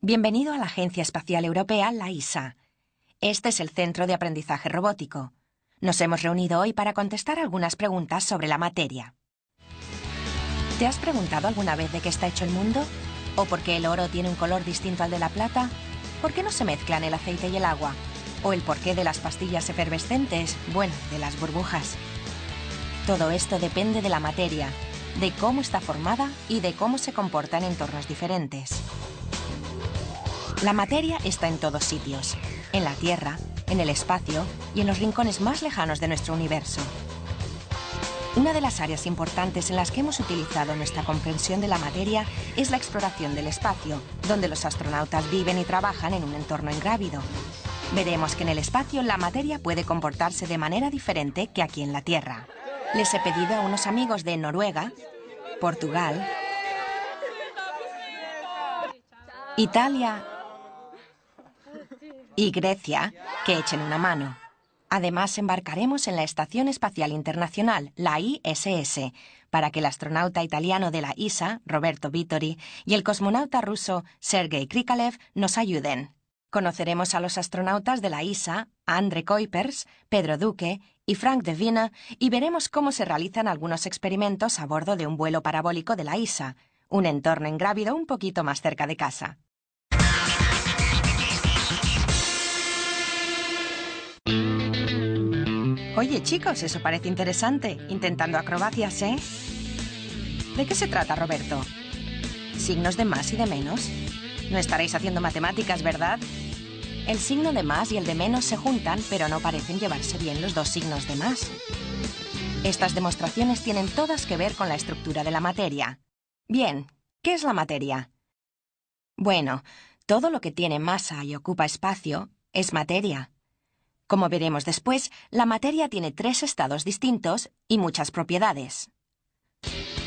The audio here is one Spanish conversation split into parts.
Bienvenido a la Agencia Espacial Europea, la ESA. Este es el Centro de Aprendizaje Robótico. Nos hemos reunido hoy para contestar algunas preguntas sobre la materia. ¿Te has preguntado alguna vez de qué está hecho el mundo? ¿O por qué el oro tiene un color distinto al de la plata? ¿Por qué no se mezclan el aceite y el agua? ¿O el porqué de las pastillas efervescentes? Bueno, de las burbujas. Todo esto depende de la materia, de cómo está formada y de cómo se comporta en entornos diferentes. La materia está en todos sitios, en la Tierra, en el espacio y en los rincones más lejanos de nuestro universo. Una de las áreas importantes en las que hemos utilizado nuestra comprensión de la materia es la exploración del espacio, donde los astronautas viven y trabajan en un entorno ingrávido. Veremos que en el espacio la materia puede comportarse de manera diferente que aquí en la Tierra. Les he pedido a unos amigos de Noruega, Portugal, Italia y Grecia que echen una mano. Además, embarcaremos en la Estación Espacial Internacional, la ISS, para que el astronauta italiano de la ESA, Roberto Vittori, y el cosmonauta ruso, Sergei Krikalev, nos ayuden. Conoceremos a los astronautas de la ESA, André Kuipers, Pedro Duque y Frank De Winne, y veremos cómo se realizan algunos experimentos a bordo de un vuelo parabólico de la ESA, un entorno ingrávido un poquito más cerca de casa. Oye, chicos, eso parece interesante. Intentando acrobacias, ¿eh? ¿De qué se trata, Roberto? ¿Signos de más y de menos? No estaréis haciendo matemáticas, ¿verdad? El signo de más y el de menos se juntan, pero no parecen llevarse bien los dos signos de más. Estas demostraciones tienen todas que ver con la estructura de la materia. Bien, ¿qué es la materia? Bueno, todo lo que tiene masa y ocupa espacio es materia. Como veremos después, la materia tiene 3 estados distintos y muchas propiedades.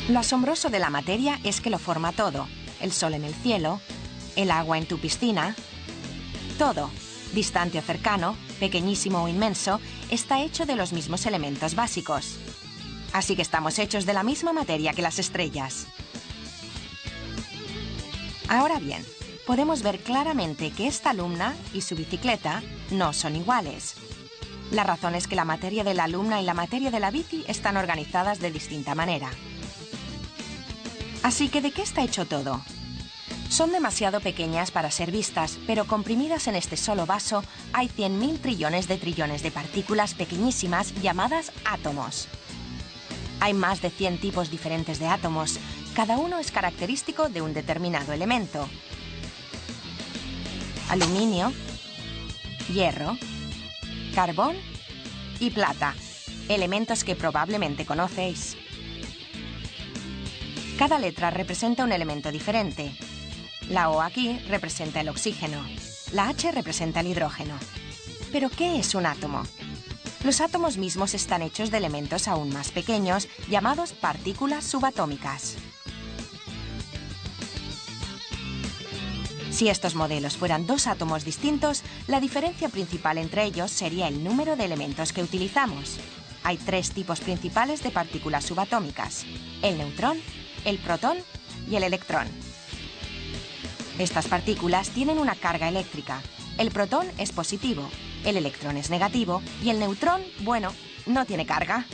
Lo asombroso de la materia es que lo forma todo. El sol en el cielo, el agua en tu piscina. Todo, distante o cercano, pequeñísimo o inmenso, está hecho de los mismos elementos básicos. Así que estamos hechos de la misma materia que las estrellas. Ahora bien, podemos ver claramente que esta alumna y su bicicleta no son iguales. La razón es que la materia de la alumna y la materia de la bici están organizadas de distinta manera. Así que, ¿de qué está hecho todo? Son demasiado pequeñas para ser vistas, pero comprimidas en este solo vaso hay 100.000 trillones de partículas pequeñísimas llamadas átomos. Hay más de 100 tipos diferentes de átomos. Cada uno es característico de un determinado elemento. Aluminio, hierro, carbón y plata, elementos que probablemente conocéis. Cada letra representa un elemento diferente. La O aquí representa el oxígeno, la H representa el hidrógeno. ¿Pero qué es un átomo? Los átomos mismos están hechos de elementos aún más pequeños, llamados partículas subatómicas. Si estos modelos fueran 2 átomos distintos, la diferencia principal entre ellos sería el número de elementos que utilizamos. Hay 3 tipos principales de partículas subatómicas: el neutrón, el protón y el electrón. Estas partículas tienen una carga eléctrica. El protón es positivo, el electrón es negativo y el neutrón, bueno, no tiene carga.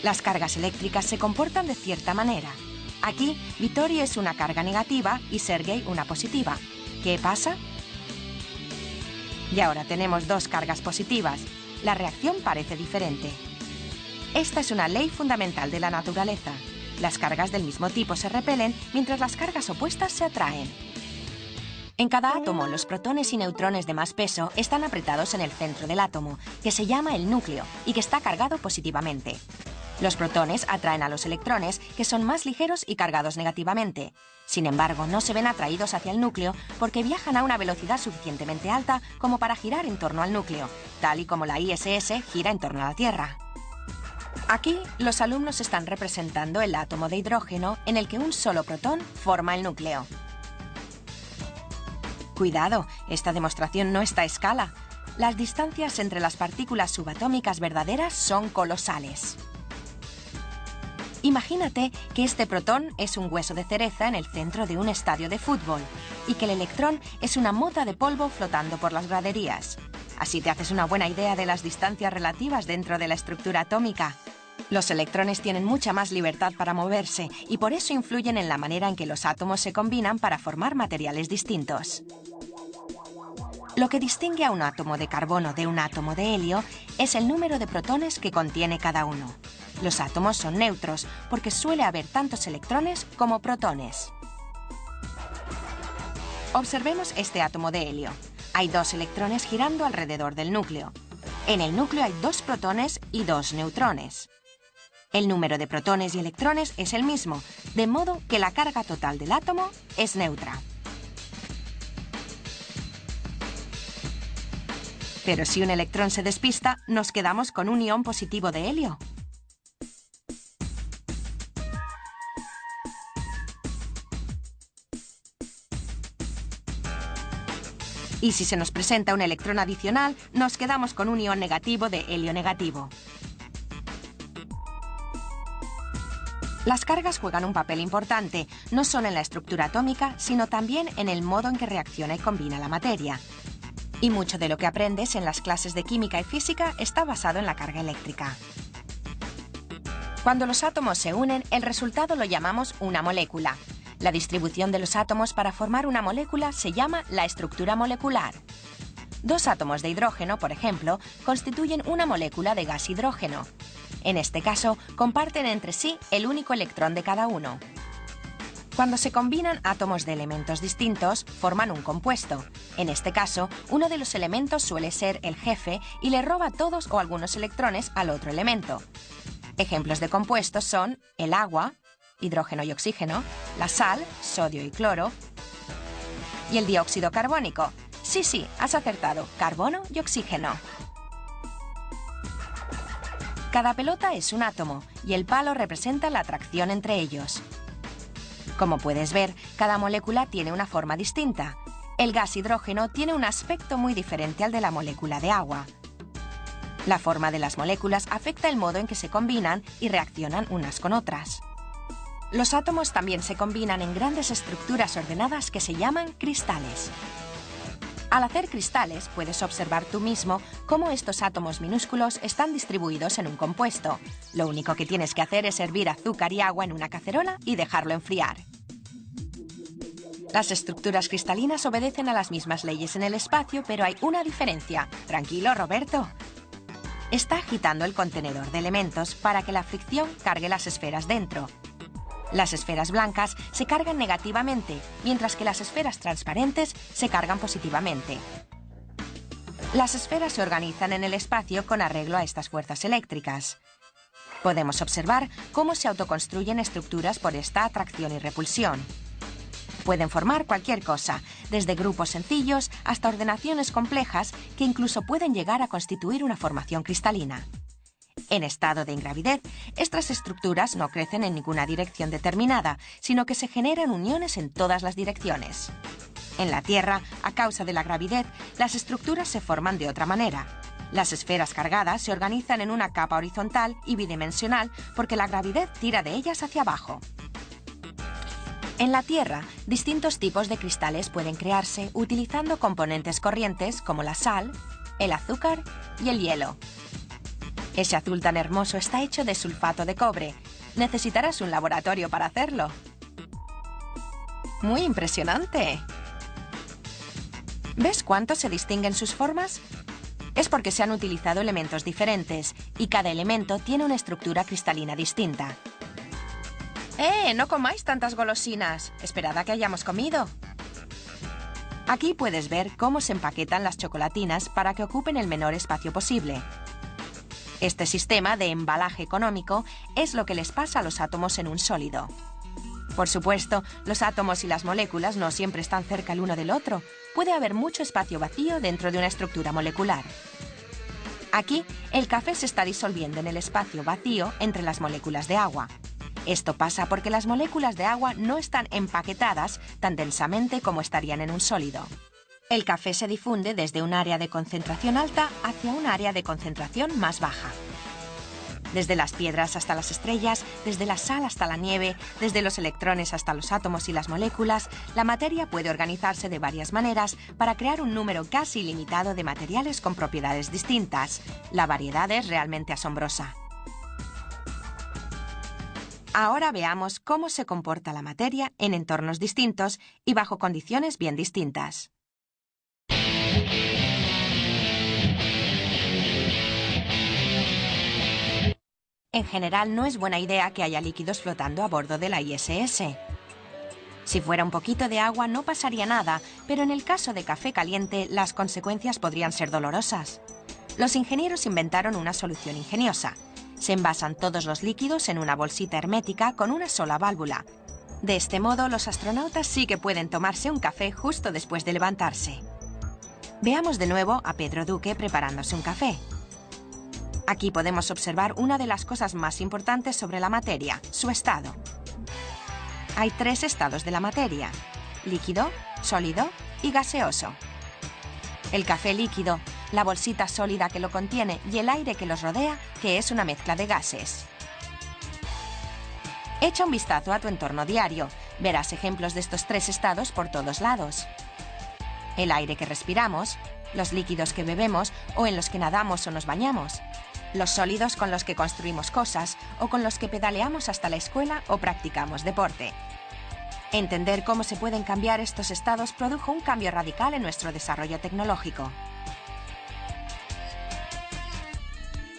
Las cargas eléctricas se comportan de cierta manera. Aquí, Vittori es una carga negativa y Sergei una positiva. ¿Qué pasa? Y ahora tenemos 2 cargas positivas. La reacción parece diferente. Esta es una ley fundamental de la naturaleza. Las cargas del mismo tipo se repelen, mientras las cargas opuestas se atraen. En cada átomo, los protones y neutrones de más peso están apretados en el centro del átomo, que se llama el núcleo y que está cargado positivamente. Los protones atraen a los electrones, que son más ligeros y cargados negativamente. Sin embargo, no se ven atraídos hacia el núcleo porque viajan a una velocidad suficientemente alta como para girar en torno al núcleo, tal y como la ISS gira en torno a la Tierra. Aquí, los alumnos están representando el átomo de hidrógeno en el que un solo protón forma el núcleo. Cuidado, esta demostración no está a escala. Las distancias entre las partículas subatómicas verdaderas son colosales. Imagínate que este protón es un hueso de cereza en el centro de un estadio de fútbol y que el electrón es una mota de polvo flotando por las graderías. Así te haces una buena idea de las distancias relativas dentro de la estructura atómica. Los electrones tienen mucha más libertad para moverse y por eso influyen en la manera en que los átomos se combinan para formar materiales distintos. Lo que distingue a un átomo de carbono de un átomo de helio es el número de protones que contiene cada uno. Los átomos son neutros porque suele haber tantos electrones como protones. Observemos este átomo de helio. Hay 2 electrones girando alrededor del núcleo. En el núcleo hay 2 protones y 2 neutrones. El número de protones y electrones es el mismo, de modo que la carga total del átomo es neutra. Pero si un electrón se despista, nos quedamos con un ion positivo de helio. Y si se nos presenta un electrón adicional, nos quedamos con un ion negativo de helio negativo. Las cargas juegan un papel importante, no solo en la estructura atómica, sino también en el modo en que reacciona y combina la materia. Y mucho de lo que aprendes en las clases de química y física está basado en la carga eléctrica. Cuando los átomos se unen, el resultado lo llamamos una molécula. La distribución de los átomos para formar una molécula se llama la estructura molecular. 2 átomos de hidrógeno, por ejemplo, constituyen una molécula de gas hidrógeno. En este caso, comparten entre sí el único electrón de cada uno. Cuando se combinan átomos de elementos distintos, forman un compuesto. En este caso, uno de los elementos suele ser el jefe y le roba todos o algunos electrones al otro elemento. Ejemplos de compuestos son el agua, hidrógeno y oxígeno, la sal, sodio y cloro, y el dióxido carbónico. Sí, has acertado, carbono y oxígeno. Cada pelota es un átomo y el palo representa la atracción entre ellos. Como puedes ver, cada molécula tiene una forma distinta. El gas hidrógeno tiene un aspecto muy diferente al de la molécula de agua. La forma de las moléculas afecta el modo en que se combinan y reaccionan unas con otras. Los átomos también se combinan en grandes estructuras ordenadas que se llaman cristales. Al hacer cristales, puedes observar tú mismo cómo estos átomos minúsculos están distribuidos en un compuesto. Lo único que tienes que hacer es hervir azúcar y agua en una cacerola y dejarlo enfriar. Las estructuras cristalinas obedecen a las mismas leyes en el espacio, pero hay una diferencia. Tranquilo, Roberto. Está agitando el contenedor de elementos para que la fricción cargue las esferas dentro. Las esferas blancas se cargan negativamente, mientras que las esferas transparentes se cargan positivamente. Las esferas se organizan en el espacio con arreglo a estas fuerzas eléctricas. Podemos observar cómo se autoconstruyen estructuras por esta atracción y repulsión. Pueden formar cualquier cosa, desde grupos sencillos hasta ordenaciones complejas que incluso pueden llegar a constituir una formación cristalina. En estado de ingravidez, estas estructuras no crecen en ninguna dirección determinada, sino que se generan uniones en todas las direcciones. En la Tierra, a causa de la gravidez, las estructuras se forman de otra manera. Las esferas cargadas se organizan en una capa horizontal y bidimensional porque la gravidez tira de ellas hacia abajo. En la Tierra, distintos tipos de cristales pueden crearse utilizando componentes corrientes como la sal, el azúcar y el hielo. Ese azul tan hermoso está hecho de sulfato de cobre. Necesitarás un laboratorio para hacerlo. ¡Muy impresionante! ¿Ves cuánto se distinguen sus formas? Es porque se han utilizado elementos diferentes y cada elemento tiene una estructura cristalina distinta. ¡No comáis tantas golosinas! Esperad a que hayamos comido. Aquí puedes ver cómo se empaquetan las chocolatinas para que ocupen el menor espacio posible. Este sistema de embalaje económico es lo que les pasa a los átomos en un sólido. Por supuesto, los átomos y las moléculas no siempre están cerca el uno del otro. Puede haber mucho espacio vacío dentro de una estructura molecular. Aquí, el café se está disolviendo en el espacio vacío entre las moléculas de agua. Esto pasa porque las moléculas de agua no están empaquetadas tan densamente como estarían en un sólido. El café se difunde desde un área de concentración alta hacia un área de concentración más baja. Desde las piedras hasta las estrellas, desde la sal hasta la nieve, desde los electrones hasta los átomos y las moléculas, la materia puede organizarse de varias maneras para crear un número casi ilimitado de materiales con propiedades distintas. La variedad es realmente asombrosa. Ahora veamos cómo se comporta la materia en entornos distintos y bajo condiciones bien distintas. En general, no es buena idea que haya líquidos flotando a bordo de la ISS. Si fuera un poquito de agua no pasaría nada, pero en el caso de café caliente las consecuencias podrían ser dolorosas. Los ingenieros inventaron una solución ingeniosa. Se envasan todos los líquidos en una bolsita hermética con una sola válvula. De este modo, los astronautas sí que pueden tomarse un café justo después de levantarse. Veamos de nuevo a Pedro Duque preparándose un café. Aquí podemos observar una de las cosas más importantes sobre la materia, su estado. Hay 3 estados de la materia: líquido, sólido y gaseoso. El café líquido, la bolsita sólida que lo contiene y el aire que los rodea, que es una mezcla de gases. Echa un vistazo a tu entorno diario. Verás ejemplos de estos 3 estados por todos lados. El aire que respiramos, los líquidos que bebemos o en los que nadamos o nos bañamos, los sólidos con los que construimos cosas o con los que pedaleamos hasta la escuela o practicamos deporte. Entender cómo se pueden cambiar estos estados produjo un cambio radical en nuestro desarrollo tecnológico.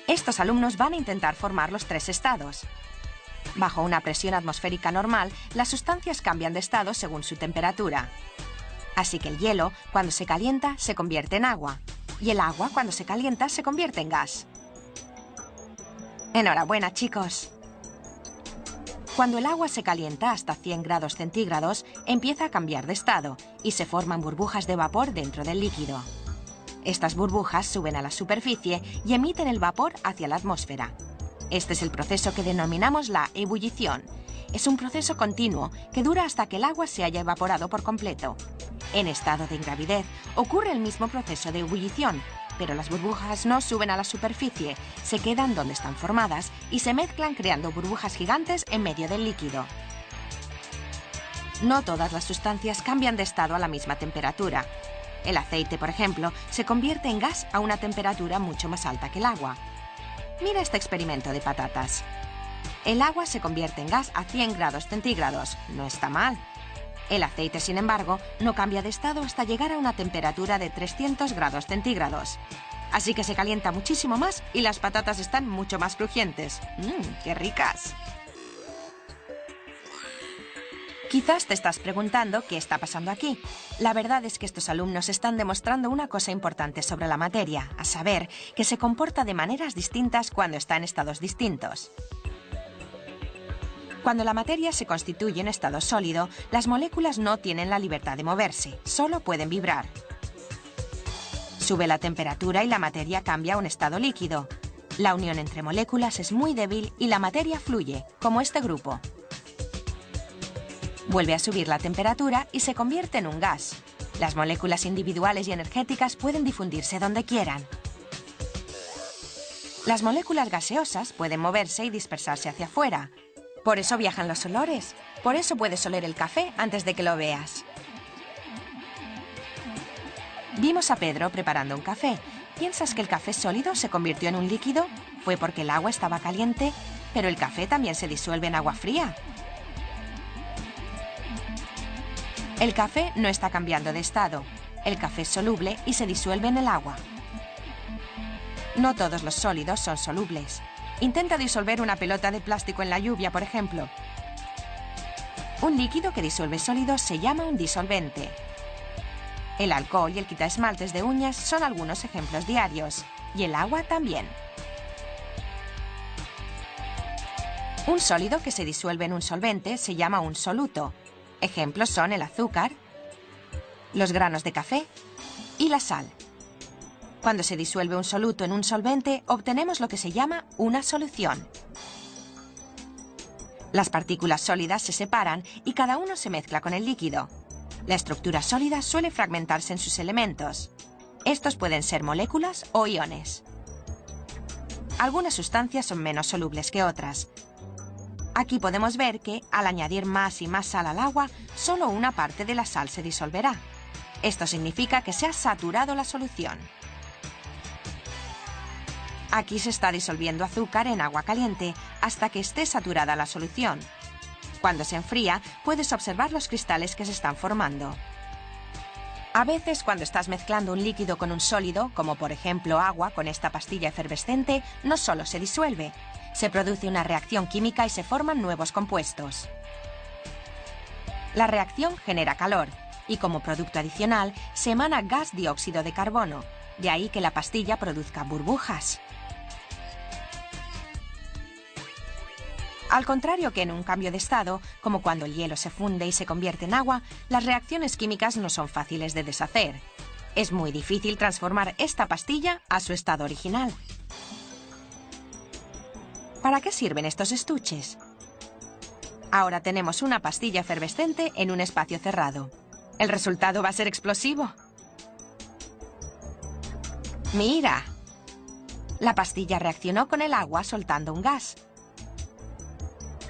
Estos alumnos van a intentar formar los 3 estados. Bajo una presión atmosférica normal, las sustancias cambian de estado según su temperatura. Así que el hielo, cuando se calienta, se convierte en agua. Y el agua, cuando se calienta, se convierte en gas. Enhorabuena, chicos. Cuando el agua se calienta hasta 100 grados centígrados, empieza a cambiar de estado y se forman burbujas de vapor dentro del líquido. Estas burbujas suben a la superficie y emiten el vapor hacia la atmósfera. Este es el proceso que denominamos la ebullición. Es un proceso continuo que dura hasta que el agua se haya evaporado por completo. En estado de ingravidez ocurre el mismo proceso de ebullición, pero las burbujas no suben a la superficie, se quedan donde están formadas y se mezclan creando burbujas gigantes en medio del líquido. No todas las sustancias cambian de estado a la misma temperatura. El aceite, por ejemplo, se convierte en gas a una temperatura mucho más alta que el agua. Mira este experimento de patatas. El agua se convierte en gas a 100 grados centígrados. No está mal. El aceite, sin embargo, no cambia de estado hasta llegar a una temperatura de 300 grados centígrados. Así que se calienta muchísimo más y las patatas están mucho más crujientes. ¡Qué ricas! Quizás te estás preguntando qué está pasando aquí. La verdad es que estos alumnos están demostrando una cosa importante sobre la materia, a saber, que se comporta de maneras distintas cuando está en estados distintos. Cuando la materia se constituye en estado sólido, las moléculas no tienen la libertad de moverse, solo pueden vibrar. Sube la temperatura y la materia cambia a un estado líquido. La unión entre moléculas es muy débil y la materia fluye, como este grupo. Vuelve a subir la temperatura y se convierte en un gas. Las moléculas individuales y energéticas pueden difundirse donde quieran. Las moléculas gaseosas pueden moverse y dispersarse hacia afuera. Por eso viajan los olores. Por eso puedes oler el café antes de que lo veas. Vimos a Pedro preparando un café. ¿Piensas que el café sólido se convirtió en un líquido? Fue porque el agua estaba caliente, pero el café también se disuelve en agua fría. El café no está cambiando de estado. El café es soluble y se disuelve en el agua. No todos los sólidos son solubles. Intenta disolver una pelota de plástico en la lluvia, por ejemplo. Un líquido que disuelve sólidos se llama un disolvente. El alcohol y el quitaesmaltes de uñas son algunos ejemplos diarios, y el agua también. Un sólido que se disuelve en un solvente se llama un soluto. Ejemplos son el azúcar, los granos de café y la sal. Cuando se disuelve un soluto en un solvente, obtenemos lo que se llama una solución. Las partículas sólidas se separan y cada uno se mezcla con el líquido. La estructura sólida suele fragmentarse en sus elementos. Estos pueden ser moléculas o iones. Algunas sustancias son menos solubles que otras. Aquí podemos ver que, al añadir más y más sal al agua, solo una parte de la sal se disolverá. Esto significa que se ha saturado la solución. Aquí se está disolviendo azúcar en agua caliente hasta que esté saturada la solución. Cuando se enfría, puedes observar los cristales que se están formando. A veces, cuando estás mezclando un líquido con un sólido, como por ejemplo agua con esta pastilla efervescente, no solo se disuelve, se produce una reacción química y se forman nuevos compuestos. La reacción genera calor y, como producto adicional, se emana gas dióxido de carbono, de ahí que la pastilla produzca burbujas. Al contrario que en un cambio de estado, como cuando el hielo se funde y se convierte en agua, las reacciones químicas no son fáciles de deshacer. Es muy difícil transformar esta pastilla a su estado original. ¿Para qué sirven estos estuches? Ahora tenemos una pastilla efervescente en un espacio cerrado. El resultado va a ser explosivo. ¡Mira! La pastilla reaccionó con el agua soltando un gas.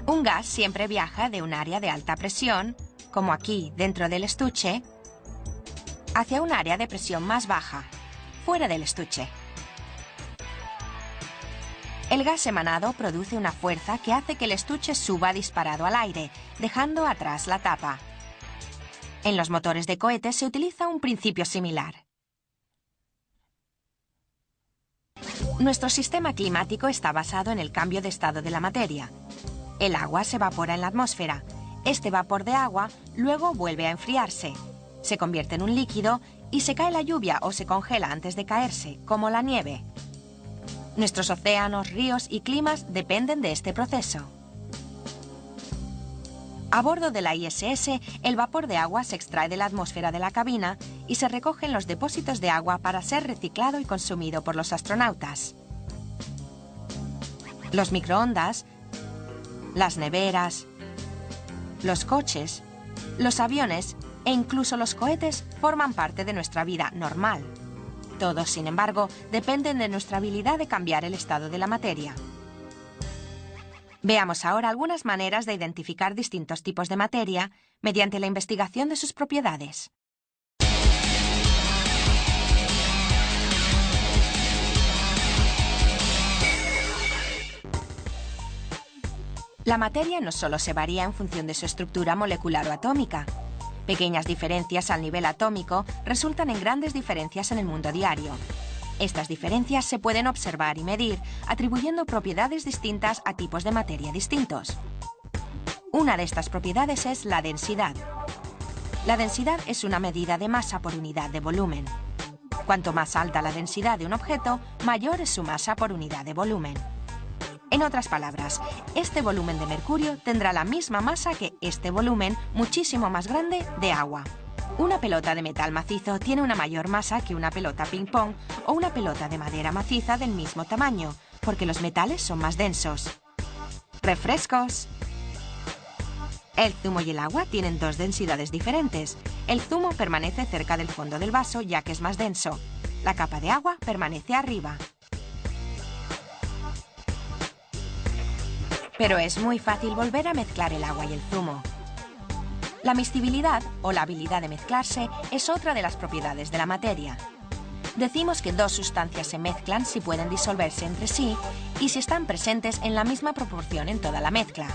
Un gas siempre viaja de un área de alta presión, como aquí dentro del estuche, hacia un área de presión más baja, fuera del estuche. El gas emanado produce una fuerza que hace que el estuche suba disparado al aire, dejando atrás la tapa. En los motores de cohetes se utiliza un principio similar. Nuestro sistema climático está basado en el cambio de estado de la materia. El agua se evapora en la atmósfera. Este vapor de agua luego vuelve a enfriarse. Se convierte en un líquido y se cae la lluvia o se congela antes de caerse, como la nieve. Nuestros océanos, ríos y climas dependen de este proceso. A bordo de la ISS, el vapor de agua se extrae de la atmósfera de la cabina y se recoge en los depósitos de agua para ser reciclado y consumido por los astronautas. Los microondas, las neveras, los coches, los aviones e incluso los cohetes forman parte de nuestra vida normal. Todos, sin embargo, dependen de nuestra habilidad de cambiar el estado de la materia. Veamos ahora algunas maneras de identificar distintos tipos de materia mediante la investigación de sus propiedades. La materia no solo se varía en función de su estructura molecular o atómica. Pequeñas diferencias al nivel atómico resultan en grandes diferencias en el mundo diario. Estas diferencias se pueden observar y medir atribuyendo propiedades distintas a tipos de materia distintos. Una de estas propiedades es la densidad. La densidad es una medida de masa por unidad de volumen. Cuanto más alta la densidad de un objeto, mayor es su masa por unidad de volumen. En otras palabras, este volumen de mercurio tendrá la misma masa que este volumen muchísimo más grande de agua. Una pelota de metal macizo tiene una mayor masa que una pelota ping-pong o una pelota de madera maciza del mismo tamaño, porque los metales son más densos. ¡Refrescos! El zumo y el agua tienen dos densidades diferentes. El zumo permanece cerca del fondo del vaso ya que es más denso. La capa de agua permanece arriba. Pero es muy fácil volver a mezclar el agua y el zumo. La miscibilidad, o la habilidad de mezclarse, es otra de las propiedades de la materia. Decimos que dos sustancias se mezclan si pueden disolverse entre sí y si están presentes en la misma proporción en toda la mezcla.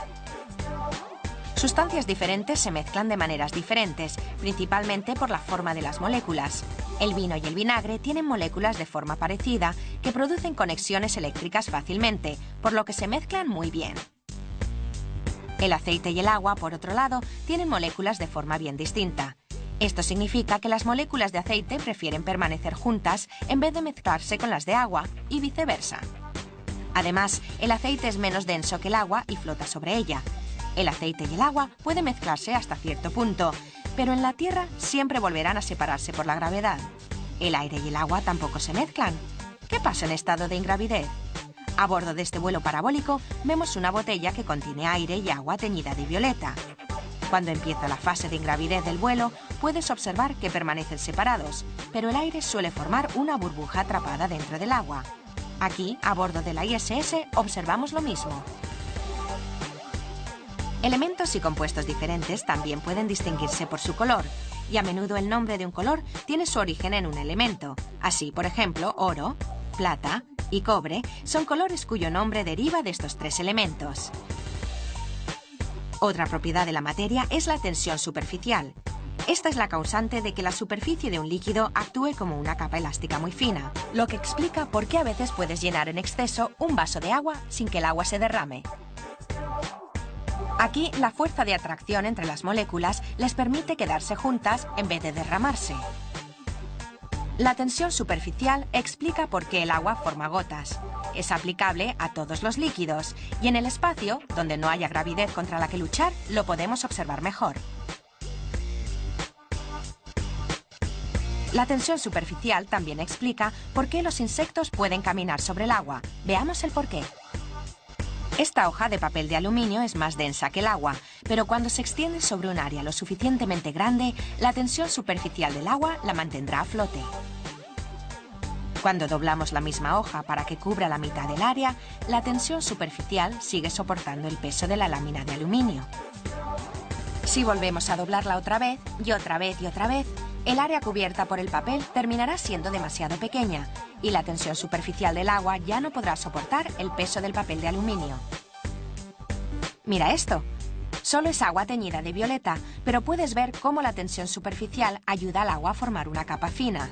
Sustancias diferentes se mezclan de maneras diferentes, principalmente por la forma de las moléculas. El vino y el vinagre tienen moléculas de forma parecida que producen conexiones eléctricas fácilmente, por lo que se mezclan muy bien. El aceite y el agua, por otro lado, tienen moléculas de forma bien distinta. Esto significa que las moléculas de aceite prefieren permanecer juntas en vez de mezclarse con las de agua y viceversa. Además, el aceite es menos denso que el agua y flota sobre ella. El aceite y el agua pueden mezclarse hasta cierto punto, pero en la Tierra siempre volverán a separarse por la gravedad. El aire y el agua tampoco se mezclan. ¿Qué pasa en estado de ingravidez? A bordo de este vuelo parabólico vemos una botella que contiene aire y agua teñida de violeta. Cuando empieza la fase de ingravidez del vuelo, puedes observar que permanecen separados, pero el aire suele formar una burbuja atrapada dentro del agua. Aquí, a bordo de la ISS, observamos lo mismo. Elementos y compuestos diferentes también pueden distinguirse por su color, y a menudo el nombre de un color tiene su origen en un elemento. Así, por ejemplo, oro, plata y cobre son colores cuyo nombre deriva de estos tres elementos. Otra propiedad de la materia es la tensión superficial. Esta es la causante de que la superficie de un líquido actúe como una capa elástica muy fina, lo que explica por qué a veces puedes llenar en exceso un vaso de agua sin que el agua se derrame. Aquí, la fuerza de atracción entre las moléculas les permite quedarse juntas en vez de derramarse. La tensión superficial explica por qué el agua forma gotas. Es aplicable a todos los líquidos y en el espacio, donde no haya gravidad contra la que luchar, lo podemos observar mejor. La tensión superficial también explica por qué los insectos pueden caminar sobre el agua. Veamos el porqué. Esta hoja de papel de aluminio es más densa que el agua, pero cuando se extiende sobre un área lo suficientemente grande, la tensión superficial del agua la mantendrá a flote. Cuando doblamos la misma hoja para que cubra la mitad del área, la tensión superficial sigue soportando el peso de la lámina de aluminio. Si volvemos a doblarla otra vez, y otra vez y otra vez, el área cubierta por el papel terminará siendo demasiado pequeña, y la tensión superficial del agua ya no podrá soportar el peso del papel de aluminio. Mira esto. Solo es agua teñida de violeta, pero puedes ver cómo la tensión superficial ayuda al agua a formar una capa fina.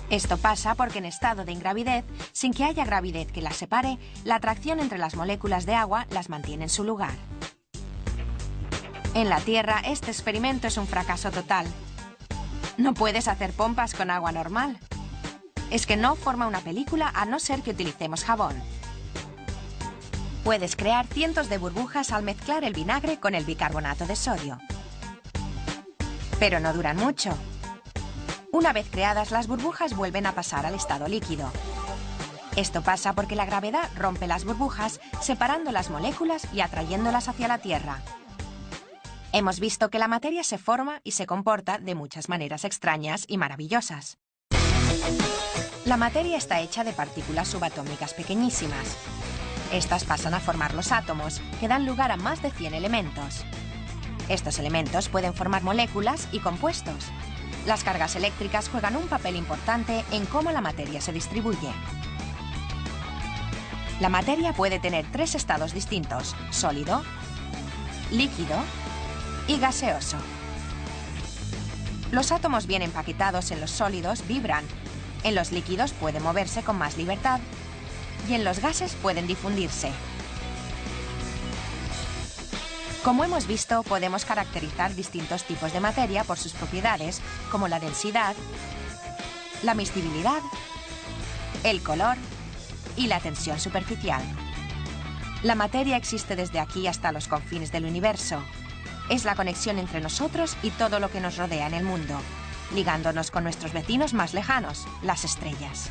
Esto pasa porque en estado de ingravidez, sin que haya gravidad que las separe, la atracción entre las moléculas de agua las mantiene en su lugar. En la Tierra, este experimento es un fracaso total. No puedes hacer pompas con agua normal. Es que no forma una película a no ser que utilicemos jabón. Puedes crear cientos de burbujas al mezclar el vinagre con el bicarbonato de sodio. Pero no duran mucho. Una vez creadas, las burbujas vuelven a pasar al estado líquido. Esto pasa porque la gravedad rompe las burbujas, separando las moléculas y atrayéndolas hacia la Tierra. Hemos visto que la materia se forma y se comporta de muchas maneras extrañas y maravillosas. La materia está hecha de partículas subatómicas pequeñísimas. Estas pasan a formar los átomos, que dan lugar a más de 100 elementos. Estos elementos pueden formar moléculas y compuestos. Las cargas eléctricas juegan un papel importante en cómo la materia se distribuye. La materia puede tener tres estados distintos: sólido, líquido y gaseoso. Los átomos bien empaquetados en los sólidos vibran, en los líquidos pueden moverse con más libertad y en los gases pueden difundirse. Como hemos visto, podemos caracterizar distintos tipos de materia por sus propiedades, como la densidad, la miscibilidad, el color y la tensión superficial. La materia existe desde aquí hasta los confines del universo. Es la conexión entre nosotros y todo lo que nos rodea en el mundo, ligándonos con nuestros vecinos más lejanos, las estrellas.